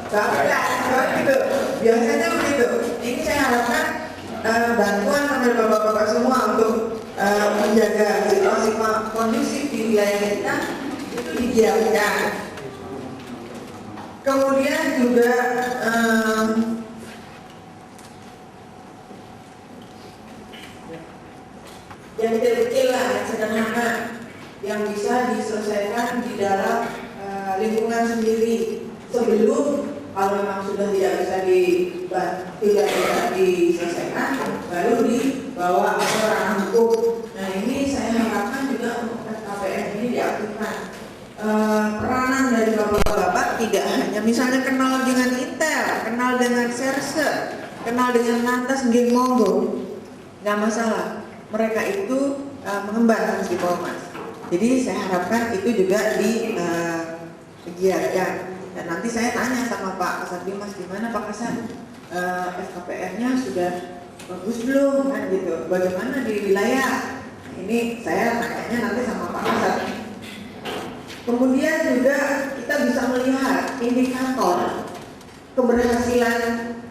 Bapak gitu, biasanya begitu. Ini saya harapkan bantuan dari bapak-bapak semua untuk menjaga situasi kondusif di wilayah kita itu digiatkan. Kemudian juga yang kecil-kecil lah, yang sederhana, yang bisa diselesaikan di dalam lingkungan sendiri sebelum kalau memang sudah tidak bisa diselesaikan, baru dibawa ke ranah hukum. Nah ini saya harapkan juga untuk SKPN ini diaktifkan. Peranan dari bapak-bapak tidak hanya misalnya kenal dengan Intel, kenal dengan Serse, kenal dengan Lantas, Geng Monggo, nggak masalah. Mereka itu mengemban di Polmas. Jadi saya harapkan itu juga digiatkan. Dan nanti saya tanya sama Pak Kasat Bimas, gimana Pak Kasat, SKPR-nya sudah bagus belum kan gitu? Bagaimana di wilayah? Ini saya tanyanya nanti sama Pak Kasat. Kemudian juga kita bisa melihat indikator keberhasilan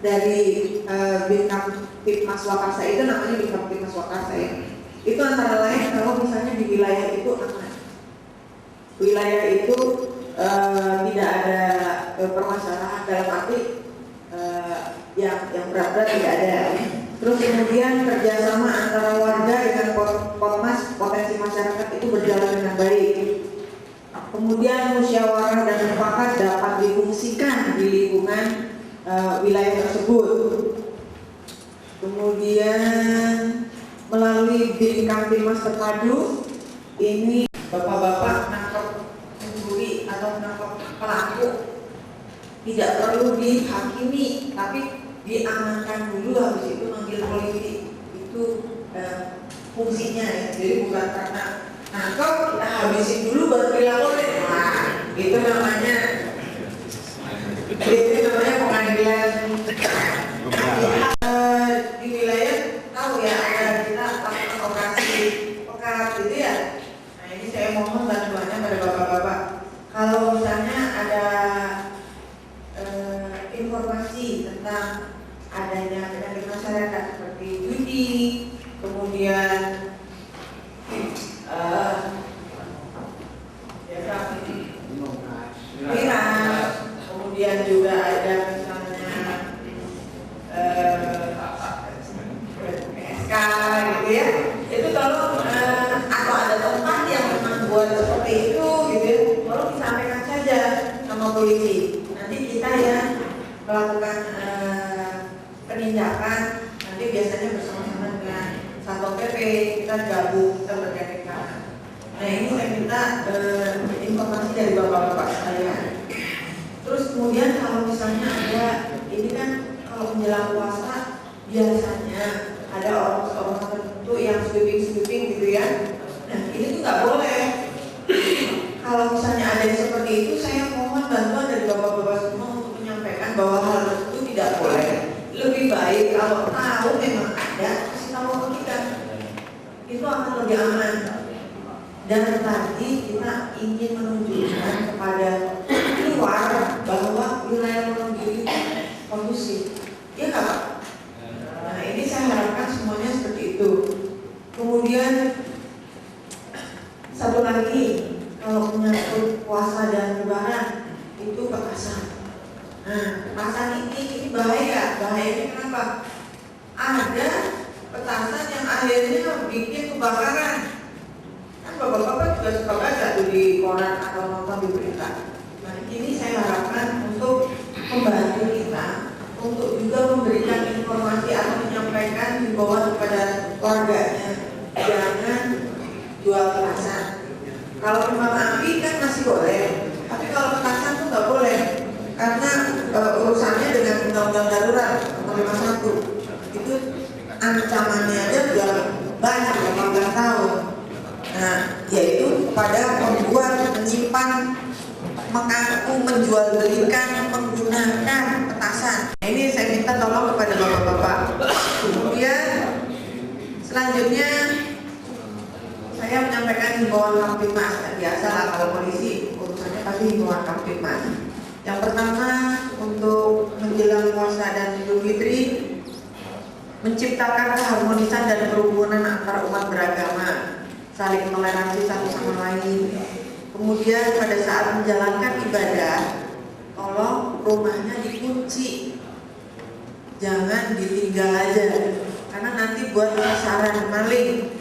dari Bintang Tipmas Wakarsa itu, namanya Bintang Tipmas Wakarsa ya. Itu antara lain kalau misalnya di wilayah itu aman, wilayah itu tidak ada permasalahan dalam arti yang berat-berat tidak ada. Terus kemudian kerjasama antara warga dengan Polmas, potensi masyarakat itu berjalan dengan baik. Kemudian musyawarah dan mufakat dapat difungsikan di lingkungan wilayah tersebut. Kemudian melalui Bintang Tipmas Terpadu ini bapak-bapak nangkep pencuri atau nangkep pelaku tidak perlu dihakimi, tapi diamankan dulu, habis itu manggil polisi. Itu fungsinya ya. Jadi bukan karena nangkep kita habisin dulu baru dilaporin. Nah, itu namanya pengadilan. Di wilayah tahu ya, ada kita lakukan operasi pekat gitu ya. Nah ini saya mohon bantuannya pada bapak-bapak. Kalau misalnya ada informasi tentang adanya penyakit masyarakat seperti judi, kemudian miras, kemudian juga ada misalnya PSK gitu ya. Itu kalau atau ada tempat yang memang buat seperti itu gitu ya, kalau disampaikan saja sama polisi. Nanti kita yang melakukan penindakan, nanti biasanya bersama-sama dengan Satpol PP, kita gabung, kita berkaitan. Nah ini saya minta informasi dari bapak-bapak sekalian. Terus kemudian kalau misalnya ada, ini kan kalau menjelang puasa biasanya ada orang-orang tertentu yang sweeping gitu ya. Nah ini tuh nggak boleh. Kalau misalnya ada yang seperti itu, saya mohon bantuan dari bapak-bapak semua untuk menyampaikan bahwa hal itu tidak boleh. Lebih baik kalau tahu memang ada, kasih tahu ke kita. Itu akan lebih aman. Dan tadi kita ingin menunjukkan kepada luar bahwa wilayah Wonogiri kondusif. Iya nggak Pak? Nah ini saya harapkan semuanya seperti itu. Kemudian satu lagi, kalau menyangkut puasa dan lebaran itu petasan. Nah petasan ini bahaya. Bahayanya kenapa? Ada petasan yang akhirnya bikin kebakaran. Kan bapak-bapak juga suka baca tuh di koran atau nonton di berita. Nah ini saya harapkan untuk membantu kita untuk juga memberikan informasi atau menyampaikan himbauan kepada warganya, jangan jual petasan. Kalau kembang api kan masih boleh, tapi kalau petasan tuh nggak boleh karena urusannya dengan undang-undang darurat nomor 51 itu ancamannya aja sudah banyak, 18 tahun. Nah, yaitu kepada membuat, menyimpan, mengaku, menjualbelikan, menggunakan petasan. Nah, ini saya minta tolong kepada bapak-bapak. Kemudian selanjutnya saya menyampaikan himbauan Kamtibmas. Biasa lah kalau polisi urusannya pasti himbauan Kamtibmas. Yang pertama untuk menciptakan keharmonisan dan kerukunan antar umat beragama, saling toleransi satu sama lain. Kemudian pada saat menjalankan ibadah, tolong rumahnya dikunci, jangan ditinggal aja, karena nanti buat sasaran maling.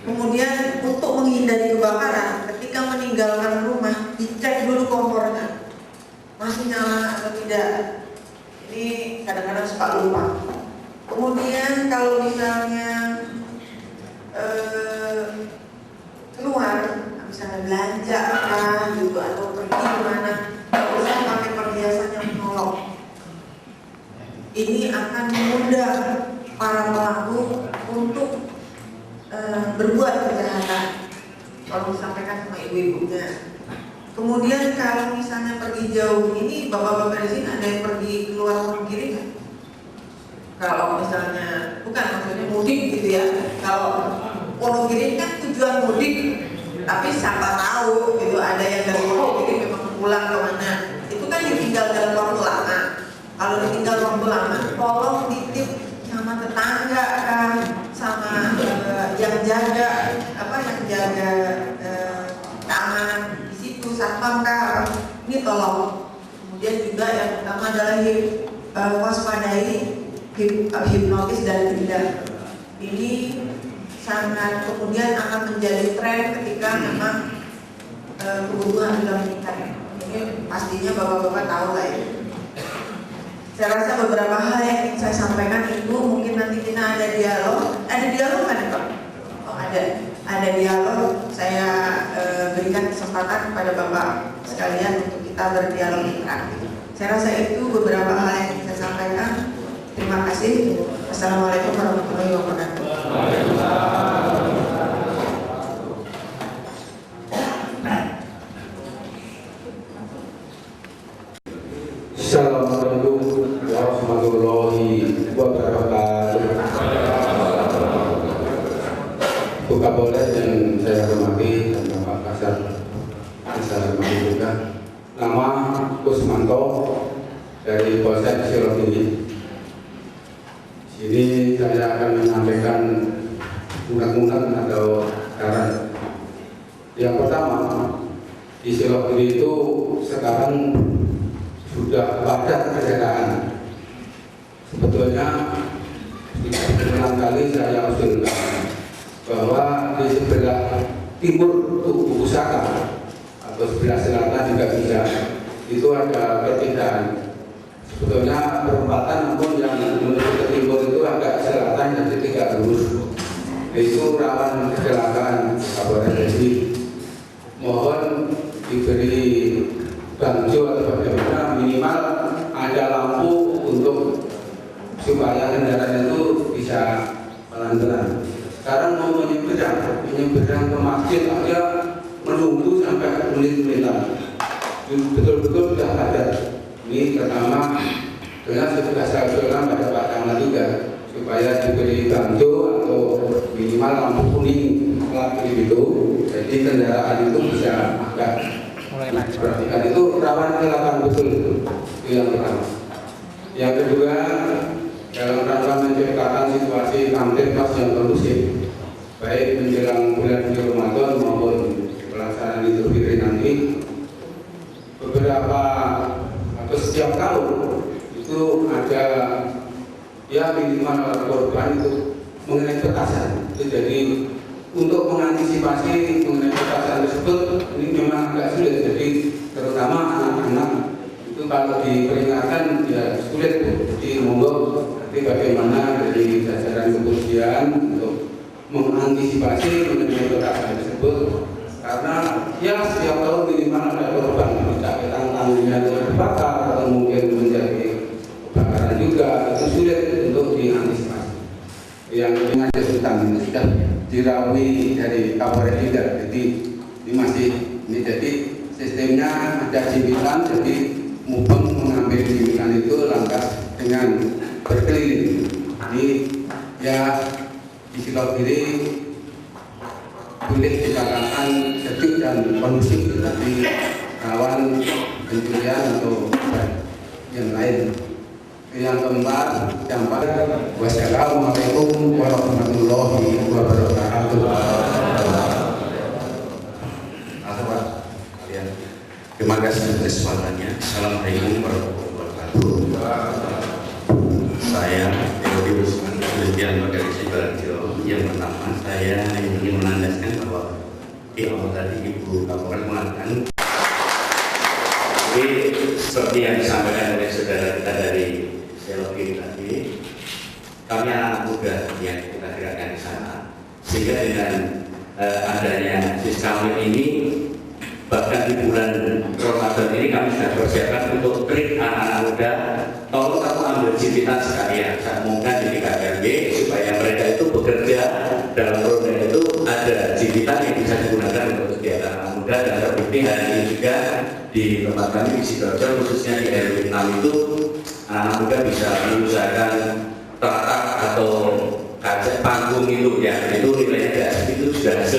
Kemudian untuk menghindari kebakaran, ketika meninggalkan rumah dicek dulu kompornya masih nyala atau tidak. Ini kadang-kadang suka lupa. Kemudian kalau misalnya keluar, misalnya belanja gitu atau pergi kemana, nggak usah pakai perhiasan yang menolong. Ini akan memudahkan para pelaku untuk berbuat kejahatan. Kalau disampaikan sama ibu-ibunya. Kemudian kalau misalnya pergi jauh, ini bapak-bapak di sini ada yang pergi keluar negeri nggak? Kalau misalnya bukan maksudnya mudik gitu ya. Kalau Wonogiri kan tujuan mudik, tapi siapa tahu gitu ada yang dari Wonogiri memang pulang kemana. Itu kan ditinggal dalam waktu lama. Kalau ditinggal waktu lama, tolong titip sama tetangga kan, sama yang jaga keamanan di situ, satpam kah, ini tolong. Kemudian juga yang pertama adalah waspadai hipnotis dan denda. Ini sangat kemudian akan menjadi tren ketika memang kebutuhan sudah meningkat. Ini pastinya bapak-bapak tahu lah ya. Saya rasa beberapa hal yang ingin saya sampaikan itu mungkin nanti kita ada dialog kan Pak? Oh ada dialog. Saya berikan kesempatan kepada Bapak sekalian untuk kita berdialog interaktif. Saya rasa itu beberapa hal yang ingin saya sampaikan. Terima kasih. Assalamualaikum warahmatullahi wabarakatuh. Assalamualaikum warahmatullahi wabarakatuh. Bu Kapolres yang saya hormati dan Bapak Kasar saya hormati juga. Nama Kusmanto dari Polsek Sirogiri. Sini saya akan menyampaikan undang-undang atau syarat. Yang pertama, di Sirogiri itu sekarang sudah padat kendaraan. Sebetulnya berulang kali saya usulkan bahwa di sebelah timur Tugu Pusaka atau sebelah selatan juga bisa, itu ada perpindahan. Sebetulnya perempatan pun yang menuju ke timur itu agak selatan jadi tidak lurus. Itu rawan kecelakaan. Jadi mohon diberi bangjo atau bagaimana, minimal ada lampu untuk supaya kendaraan itu bisa pelan-pelan. Sekarang mau menyeberang ke masjid aja menunggu sampai menit-menitan. Betul-betul sudah ada. Ini pertama dengan sudah saya usulkan pada Pak Camat juga supaya diberi bangjo atau minimal lampu kuning plat itu, jadi kendaraan itu bisa agak perhatikan. Itu rawan kecelakaan betul. Itu yang pertama. Yang kedua, dalam rangka menciptakan situasi kamtipmas yang kondusif, baik menjelang bulan Ramadan maupun pelaksanaan Idul Fitri nanti, beberapa atau setiap tahun itu ada ya minimal korban itu mengenai petasan. Itu jadi untuk mengantisipasi mengenai petasan tersebut ini memang agak sulit. Jadi terutama anak-anak itu kalau diperingatkan ya sulit. Jadi monggo nanti bagaimana dari jajaran kepolisian untuk mengantisipasi mengenai petasan tersebut, karena ya setiap tahun minimal ada korban, tidak tanggungnya terbakar atau mungkin menjadi kebakaran juga, itu sulit untuk diantisipasi. Yang dengan kesulitan ini sudah dirawi dari Kapolres juga, jadi ini masih ini jadi sistemnya ada jimpitan, jadi mubeng mengambil jimpitan itu lantas dengan berkeliling. Ini ya di Sirogiri boleh dikatakan sejuk dan kondusif, tapi rawan pencurian atau yang lain. Yang keempat, wassalamualaikum warahmatullahi wabarakatuh. Terima kasih atas kesempatannya. Assalamualaikum warahmatullahi wabarakatuh. Saya Dewi Usman, Presiden Wakil Sidoarjo. Yang pertama, saya ingin menandaskan bahwa di awal tadi Ibu Kapolres mengatakan, jadi seperti yang disampaikan oleh saudara kita dari Selogi tadi, kami anak muda yang kita gerakkan di sana, sehingga dengan adanya sistem ini, bahkan di bulan Ramadan ini kami sudah persiapkan untuk trik anak-anak muda. Tolong kamu ambil civitan sekalian, saya umumkan di KRB supaya mereka itu bekerja dalam program itu ada civitan yang bisa digunakan untuk kegiatan anak muda. Dan terbukti hari ini juga di tempat kami di Sidoarjo, khususnya di RW 6 itu anak muda bisa mengusahakan teratak atau kaca panggung itu ya, itu nilainya tidak sedikit, itu sudah hasil.